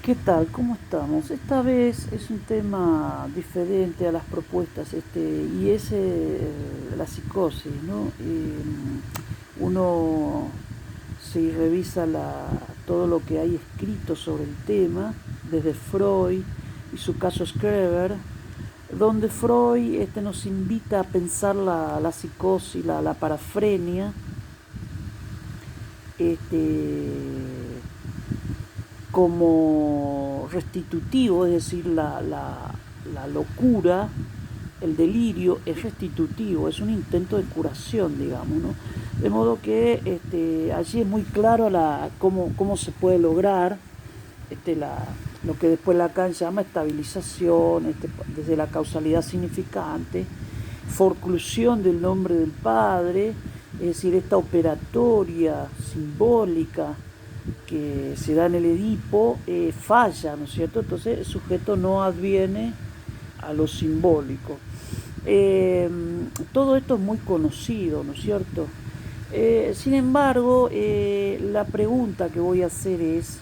¿Qué tal? ¿Cómo estamos? Esta vez es un tema diferente a las propuestas, y es la psicosis, ¿no? Uno si revisa todo lo que hay escrito sobre el tema, desde Freud y su caso Schreber, donde Freud nos invita a pensar la psicosis, la parafrenia, este, como restitutivo, es decir, la locura, el delirio es restitutivo, es un intento de curación, digamos, ¿no? De modo que allí es muy claro cómo se puede lograr lo que después Lacan llama estabilización, desde la causalidad significante, forclusión del nombre del Padre, es decir, esta operatoria simbólica que se da en el Edipo, falla, ¿no es cierto? Entonces el sujeto no adviene a lo simbólico. Todo esto es muy conocido, ¿no es cierto? Sin embargo, la pregunta que voy a hacer es,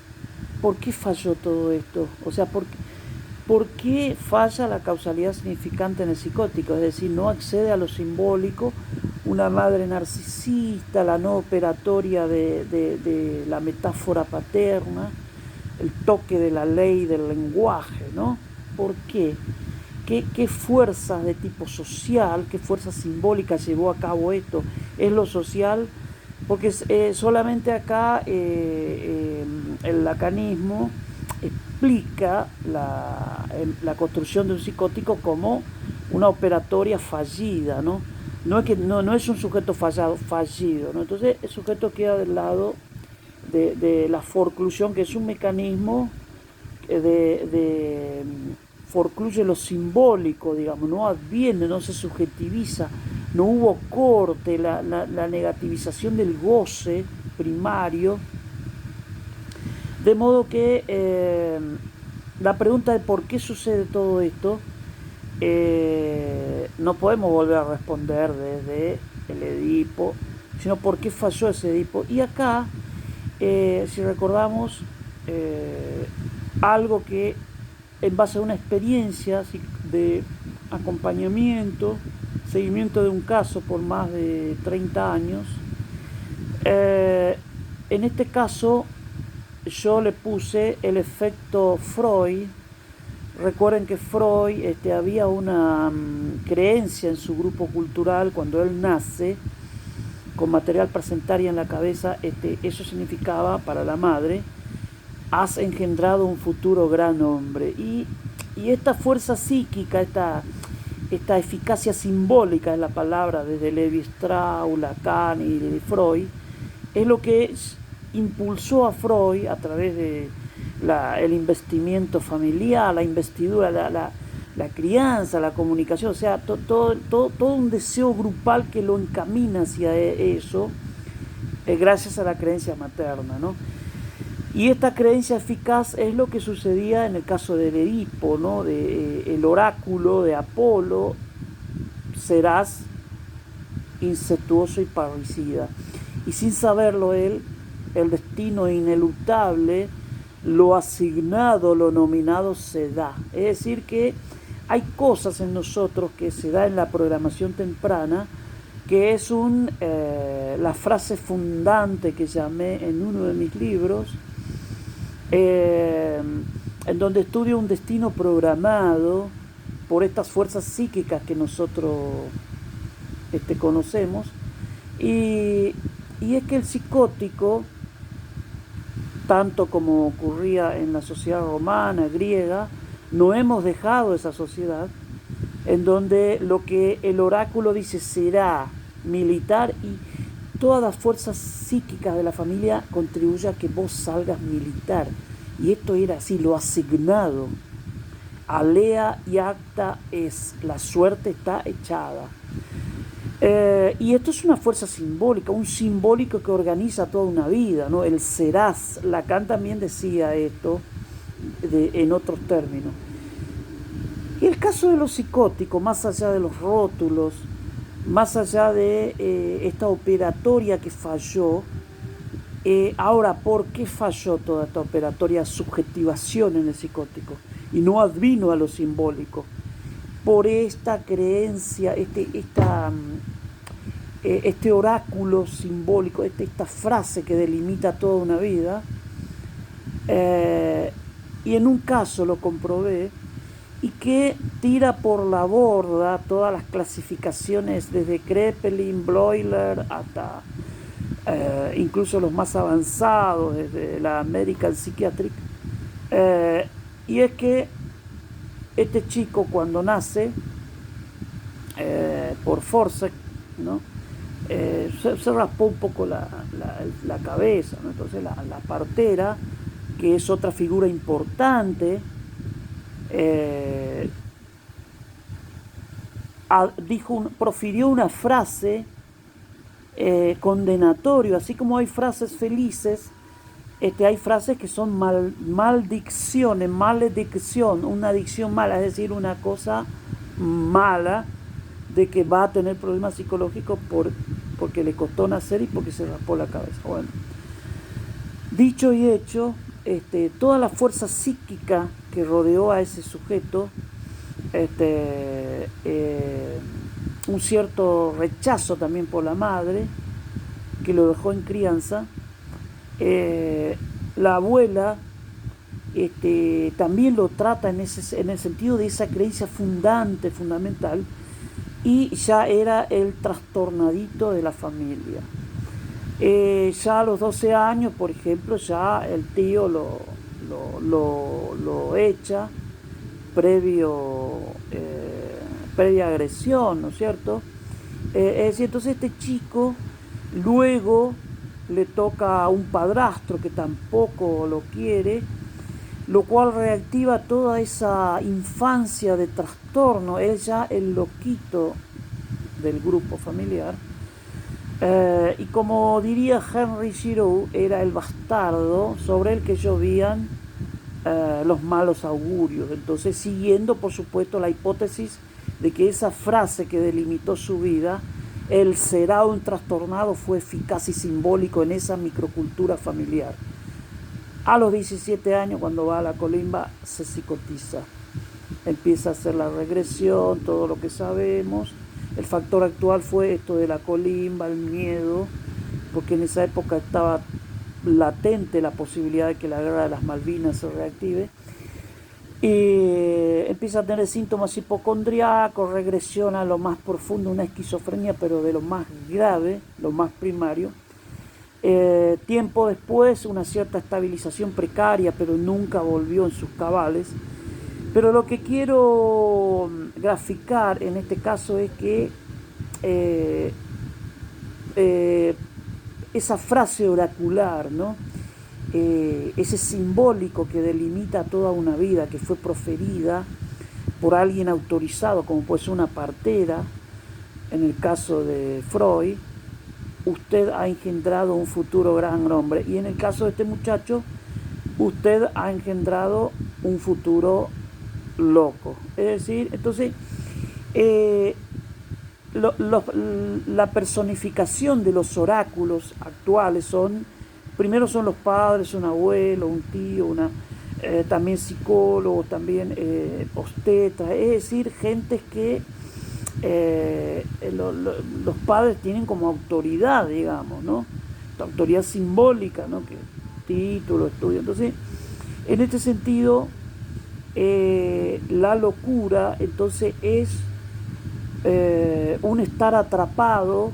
¿por qué falló todo esto? O sea, ¿por qué falla la causalidad significante en el psicótico? Es decir, no accede a lo simbólico, una madre narcisista, la no operatoria de la metáfora paterna, el toque de la ley del lenguaje, ¿no? ¿Por qué? ¿Qué fuerzas de tipo social, qué fuerzas simbólicas llevó a cabo esto? ¿Es lo social? Porque solamente acá el lacanismo explica la construcción de un psicótico como una operatoria fallida, ¿no? No es un sujeto fallido, ¿no? Entonces el sujeto queda del lado de la forclusión, que es un mecanismo de forcluye lo simbólico, digamos, no adviene, no se subjetiviza, no hubo corte, la negativización del goce primario, de modo que la pregunta de por qué sucede todo esto no podemos volver a responder desde el Edipo, sino por qué falló ese Edipo. Y acá, si recordamos, algo que en base a una experiencia de acompañamiento, seguimiento de un caso por más de 30 años, en este caso yo le puse el efecto Freud. Recuerden que Freud había una creencia en su grupo cultural cuando él nace, con material placentario en la cabeza. Eso significaba para la madre: has engendrado un futuro gran hombre. Y esta fuerza psíquica, esta eficacia simbólica es la palabra, desde Levi Strauss, Lacan y de Freud, es lo que impulsó a Freud a través de el investimiento familiar, la investidura, la crianza, la comunicación, o sea, todo un deseo grupal que lo encamina hacia eso, gracias a la creencia materna, ¿no? Y esta creencia eficaz es lo que sucedía en el caso del Edipo, ¿no? El oráculo de Apolo: serás incestuoso y parricida. Y sin saberlo él, el destino ineluctable, lo asignado, lo nominado se da. Es decir, que hay cosas en nosotros que se da en la programación temprana, que es la frase fundante que llamé en uno de mis libros, en donde estudio un destino programado por estas fuerzas psíquicas que nosotros conocemos. Y es que el psicótico, tanto como ocurría en la sociedad romana, griega, no hemos dejado esa sociedad en donde lo que el oráculo dice será militar, y todas las fuerzas psíquicas de la familia contribuyen a que vos salgas militar. Y esto era así, lo asignado. Alea y acta es, la suerte está echada. Y esto es una fuerza simbólica, un simbólico que organiza toda una vida, ¿no? El serás. Lacan también decía esto en otros términos. Y el caso de los psicóticos, más allá de los rótulos, más allá de esta operatoria que falló, Ahora, ¿por qué falló toda esta operatoria subjetivación en el psicótico y no advino a lo simbólico? Por esta creencia, este oráculo simbólico, esta frase que delimita toda una vida. Y en un caso lo comprobé, y que tira por la borda todas las clasificaciones desde Kraepelin, Bleuler hasta incluso los más avanzados, desde la American Psychiatric. Y es que este chico, cuando nace por Forsyth, ¿no? Se raspó un poco la cabeza, ¿no? Entonces la partera, que es otra figura importante, profirió una frase condenatorio, así como hay frases felices, hay frases que son maledicción, una dicción mala, es decir, una cosa mala, de que va a tener problemas psicológicos porque le costó nacer y porque se raspó la cabeza. Bueno, dicho y hecho, toda la fuerza psíquica que rodeó a ese sujeto, un cierto rechazo también por la madre, que lo dejó en crianza, la abuela también lo trata en el sentido de esa creencia fundamental, y ya era el trastornadito de la familia. Ya a los 12 años, por ejemplo, ya el tío lo echa previa agresión, ¿no es cierto? Es decir, entonces este chico luego le toca a un padrastro que tampoco lo quiere, lo cual reactiva toda esa infancia de trastorno. Es ya el loquito del grupo familiar. Y como diría Henry Giroux, era el bastardo sobre el que llovían los malos augurios. Entonces, siguiendo por supuesto la hipótesis de que esa frase que delimitó su vida, el será un trastornado, fue eficaz y simbólico en esa microcultura familiar. A los 17 años, cuando va a la colimba, se psicotiza, empieza a hacer la regresión, todo lo que sabemos. El factor actual fue esto de la colimba, el miedo, porque en esa época estaba latente la posibilidad de que la guerra de las Malvinas se reactive. Y empieza a tener síntomas hipocondriacos, regresión a lo más profundo, una esquizofrenia, pero de lo más grave, lo más primario. Tiempo después, una cierta estabilización precaria, pero nunca volvió en sus cabales. Pero lo que quiero graficar en este caso es que esa frase oracular, ¿no? Ese simbólico que delimita toda una vida, que fue proferida por alguien autorizado, como puede ser una partera, en el caso de Freud, usted ha engendrado un futuro gran hombre. Y en el caso de este muchacho, usted ha engendrado un futuro loco. Es decir, entonces, la personificación de los oráculos actuales primero son los padres, un abuelo, un tío, también psicólogos, también obstetras, es decir, gentes que los padres tienen como autoridad, digamos, ¿no? Autoridad simbólica, ¿no? Que título, estudio. Entonces, en este sentido, la locura entonces es un estar atrapado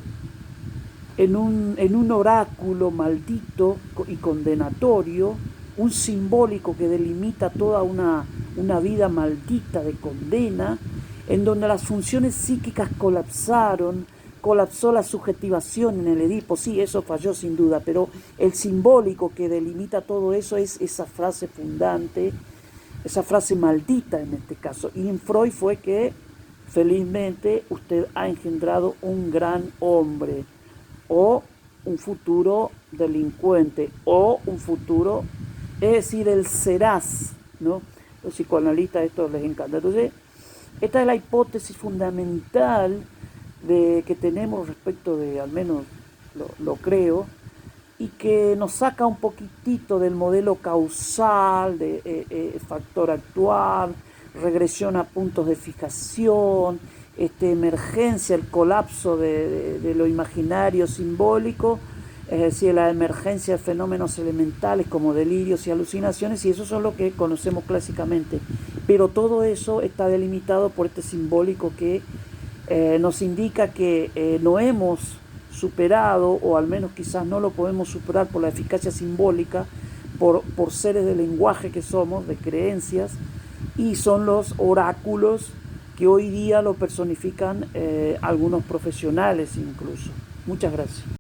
en un oráculo maldito y condenatorio, un simbólico que delimita toda una vida maldita de condena, en donde las funciones psíquicas colapsó la subjetivación en el Edipo. Sí, eso falló sin duda, pero el simbólico que delimita todo eso es esa frase fundante, esa frase maldita en este caso. Y en Freud fue que, felizmente, usted ha engendrado un gran hombre, o un futuro delincuente, o un futuro, es decir, el serás, ¿no? Los psicoanalistas esto les encanta. Entonces, esta es la hipótesis fundamental que tenemos respecto de, al menos lo creo, y que nos saca un poquitito del modelo causal, de factor actual, regresión a puntos de fijación, emergencia, el colapso de lo imaginario simbólico, es decir, la emergencia de fenómenos elementales como delirios y alucinaciones, y eso es lo que conocemos clásicamente. Pero todo eso está delimitado por este simbólico que nos indica que no hemos superado, o al menos quizás no lo podemos superar por la eficacia simbólica, por seres de lenguaje que somos, de creencias, y son los oráculos que hoy día lo personifican algunos profesionales incluso. Muchas gracias.